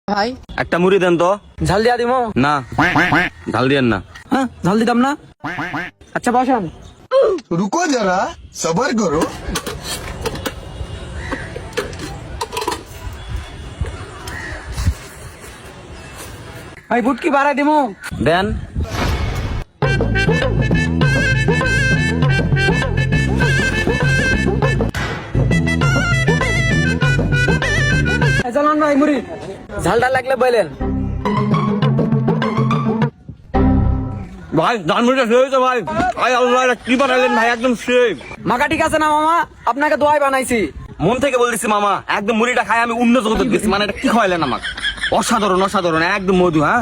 ভাই একটা মুড়ি দেন তো। ঝাল দিয়া দিমো? না, ঝাল দিয়েন না। হ্যাঁ ঝাল দিতাম না। আচ্ছা বসান। रुको जरा सबर करो। ভাই বুটকি বাড়াই দিমো? দেন। চালান ভাই মুড়ি ঝালটা লাগলে বলেন। ভাই ধান মুড়িটা শেষ হয়েছে ভাই। ভাই আল্লাহ কি বানালেন ভাই, একদম শেষ। মাখা ঠিক আছে না মামা? আপনাকে দোয়াই বানাইছি। মন থেকে বলতেছি মামা, একদম মুড়িটা খাই আমি উন্নত জগতে গেছি। মানে এটা কি খাওয়াইলেন আমাকে? অসাধারণ অসাধারণ, একদম মধু। হ্যাঁ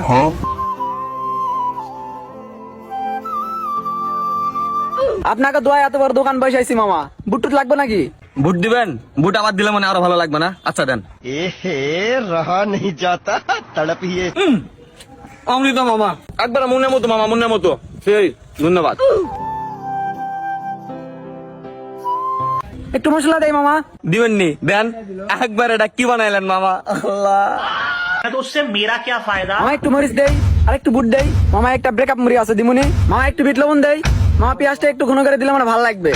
আপনাকে দোয়াই এত বড় দোকান বসাইছি মামা, বুটটুত লাগবে নাকি? বুট দিবেন? বুট আবার দিলে মানে আরো ভালো লাগবে না? আচ্ছা দেন। रहा नहीं जाता तड़प ही है। অমৃত মামা, একবার মনের মতো মামা, মনের মতো। সেই ধন্যবাদ। একটু মশলা দেই মামা। দিবেন নি? দেন। একবার এটা কি বানাইলেন মামা? আল্লাহ। तो उससे मेरा क्या फायदा। মামা একটু মরিচ দেই আর একটু বুট দেই। মামা একটা ব্রেকআপ মুড়ি আছে দিমুনি। মামা একটু বিট লবণ দেই। মামা পেঁয়াজটা একটু ঘন করে দিলে আমার ভালো লাগবে।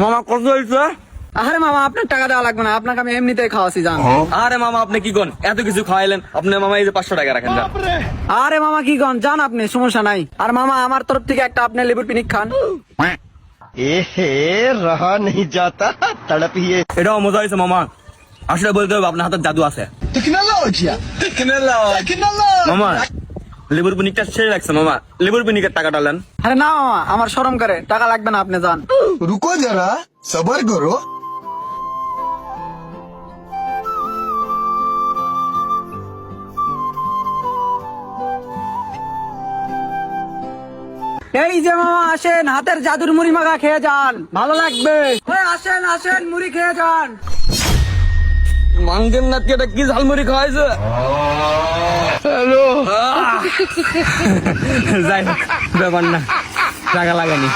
মামা কত হয়েছে? আরে মামা আপনার টাকা দেওয়া লাগবে না, আপনাকে আমি এমনিতেই খাওয়াছি জান। আরে মামা আপনি কি কোন, এত কিছু খাওয়াইলেন? আপনি মামা এই যে 500 টাকা রাখেন যান। আরে মামা কি গন জান, আপনি সমস্যা নাই। আর মামা আমার তরফ থেকে একটা আপনি লেবুর পিনিক খান। रहा नहीं जाता तड़प ही है। এটাও মজা হয়েছে মামা। আসলে বলতে হবে আপনার হাতে জাদু আছে মামা। লেবুর পিনিকটা শেষ লাগছে মামা, লেবুর পিনিকের টাকাটা নেন। আরে না মামা, আমার শরম করে, টাকা লাগবে না, আপনি যান। रुको जरा सबर करो। এই যে মামা আসেন, হাতের জাদুর মুড়ি মাখা খেয়ে যান, ভালো লাগবে। আসেন আসেন মুড়ি খেয়ে যান। মাঙ্গের নাতি এটা কি ঝালমুড়ি খাওয়াইছে? হ্যালো যাই হোক, ব্যাপার না, টাকা লাগেনি।